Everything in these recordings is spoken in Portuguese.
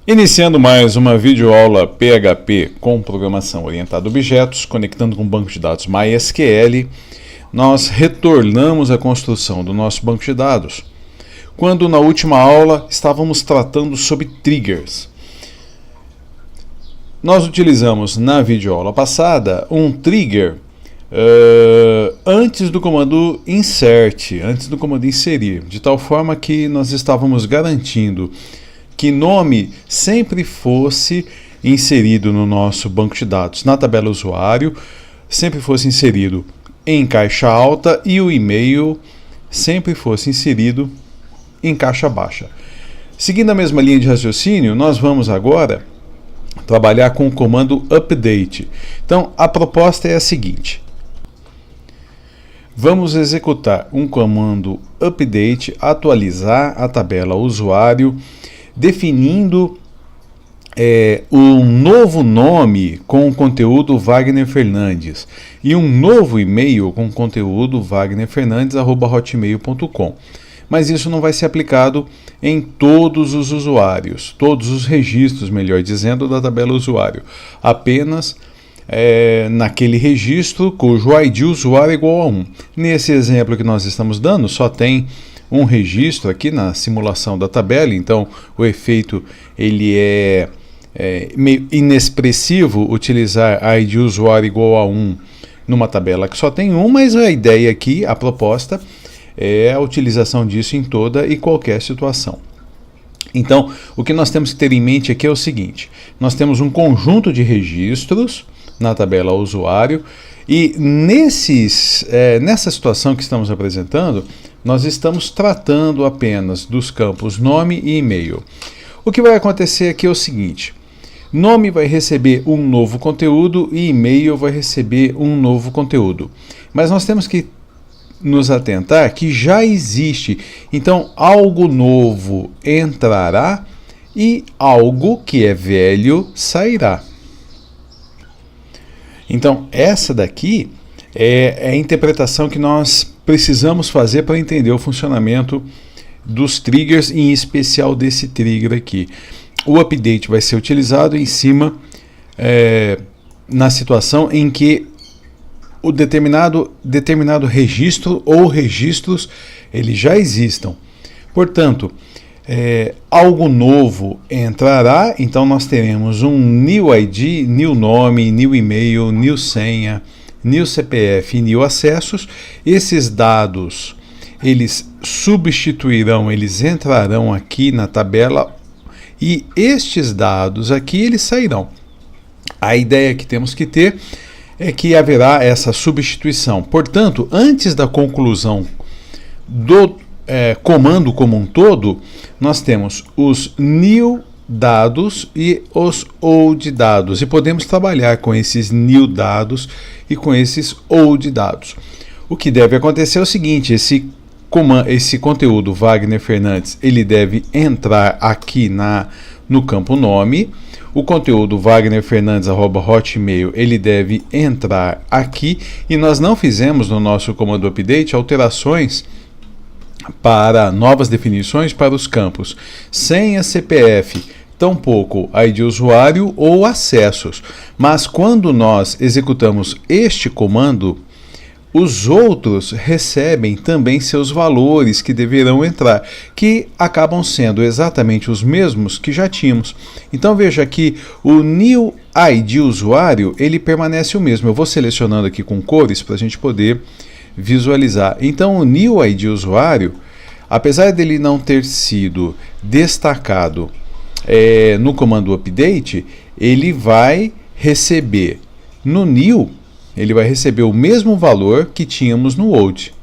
Iniciando mais uma videoaula PHP com programação orientada a objetos, conectando com o banco de dados MySQL, nós retornamos à construção do nosso banco de dados, quando na última aula estávamos tratando sobre triggers. Nós utilizamos na videoaula passada um trigger antes do comando insert, antes do comando inserir, de tal forma que nós estávamos garantindo que nome sempre fosse inserido no nosso banco de dados, na tabela usuário, sempre fosse inserido em caixa alta e o e-mail sempre fosse inserido em caixa baixa. Seguindo a mesma linha de raciocínio, nós vamos agora trabalhar com o comando update. Então, a proposta é a seguinte: vamos executar um comando update, atualizar a tabela usuário, definindo um novo nome com o conteúdo Wagner Fernandes e um novo e-mail com o conteúdo wagnerfernandes@hotmail.com. Mas isso não vai ser aplicado em todos os usuários, todos os registros, melhor dizendo, da tabela usuário. Apenas naquele registro cujo ID usuário é igual a 1. Nesse exemplo que nós estamos dando, só tem um registro aqui na simulação da tabela, então o efeito ele é meio inexpressivo utilizar ID usuário igual a 1 numa tabela que só tem um, mas a ideia aqui, a proposta, é a utilização disso em toda e qualquer situação. Então, o que nós temos que ter em mente aqui é o seguinte: nós temos um conjunto de registros na tabela usuário e nessa situação que estamos apresentando, nós estamos tratando apenas dos campos nome e e-mail. O que vai acontecer aqui é o seguinte: nome vai receber um novo conteúdo e e-mail vai receber um novo conteúdo. Mas nós temos que nos atentar que já existe, então algo novo entrará e algo que é velho sairá. Então essa daqui é a interpretação que nós precisamos fazer para entender o funcionamento dos triggers, em especial desse trigger aqui. O update vai ser utilizado em cima na situação em que o determinado registro ou registros eles já existam. Portanto, algo novo entrará, então nós teremos um new ID, new nome, new e-mail, new senha, new CPF e new acessos. Esses dados eles substituirão, eles entrarão aqui na tabela e estes dados aqui eles sairão. A ideia que temos que ter é que haverá essa substituição. Portanto, antes da conclusão do comando como um todo, nós temos os new dados e os old dados, e podemos trabalhar com esses new dados e com esses old dados. O que deve acontecer é o seguinte: esse conteúdo Wagner Fernandes ele deve entrar aqui no campo nome. O conteúdo Wagner Fernandes@hotmail ele deve entrar aqui, e nós não fizemos no nosso comando update alterações para novas definições para os campos senha, CPF, tampouco ID usuário ou acessos. Mas quando nós executamos este comando, os outros recebem também seus valores que deverão entrar, que acabam sendo exatamente os mesmos que já tínhamos. Então veja que o new ID usuário ele permanece o mesmo. Eu vou selecionando aqui com cores para a gente poder visualizar. Então o new ID usuário, apesar dele não ter sido destacado no comando update, ele vai receber no new, ele vai receber o mesmo valor que tínhamos no old.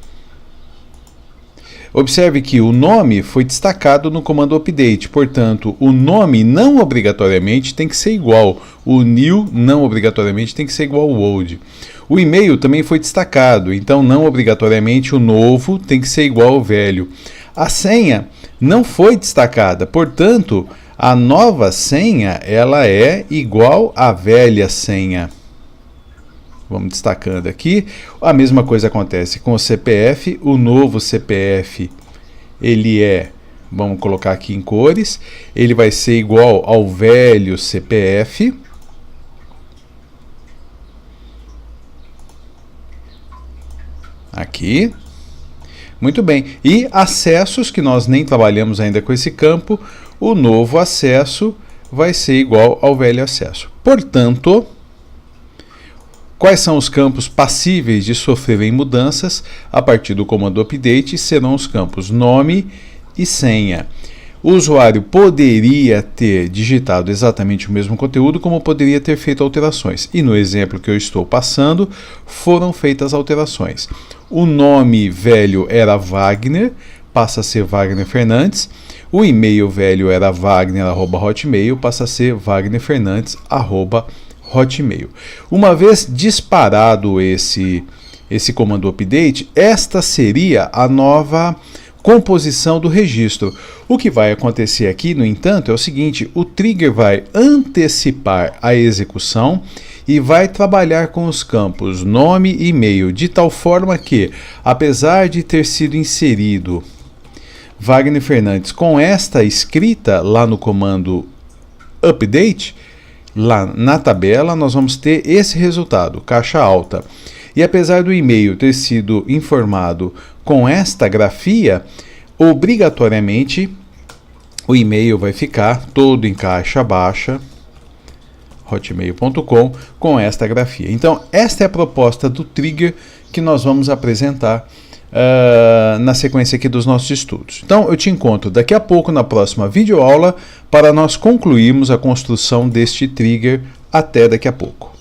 Observe que o nome foi destacado no comando update, portanto, o nome não obrigatoriamente tem que ser igual, o new não obrigatoriamente tem que ser igual ao old. O e-mail também foi destacado, então não obrigatoriamente o novo tem que ser igual ao velho. A senha não foi destacada, portanto, a nova senha ela é igual à velha senha. Vamos destacando aqui. A mesma coisa acontece com o CPF. O novo CPF ele é vamos colocar aqui em cores, ele vai ser igual ao velho CPF. Aqui. Muito bem. E acessos, que nós nem trabalhamos ainda com esse campo, o novo acesso vai ser igual ao velho acesso. Portanto, quais são os campos passíveis de sofrerem mudanças a partir do comando update? Serão os campos nome e senha. O usuário poderia ter digitado exatamente o mesmo conteúdo, como poderia ter feito alterações. E no exemplo que eu estou passando, foram feitas alterações. O nome velho era Wagner, passa a ser Wagner Fernandes. O e-mail velho era wagner@hotmail, passa a ser wagnerfernandes@hotmail. Uma vez disparado esse comando update, esta seria a nova composição do registro. O que vai acontecer aqui, no entanto, é o seguinte: o trigger vai antecipar a execução e vai trabalhar com os campos nome e e-mail, de tal forma que, apesar de ter sido inserido Wagner Fernandes com esta escrita lá no comando update, lá na tabela nós vamos ter esse resultado, caixa alta. E apesar do e-mail ter sido informado com esta grafia, obrigatoriamente o e-mail vai ficar todo em caixa baixa, hotmail.com, com esta grafia. Então, esta é a proposta do trigger que nós vamos apresentar na sequência aqui dos nossos estudos. Então, eu te encontro daqui a pouco na próxima videoaula para nós concluirmos a construção deste trigger. Até daqui a pouco.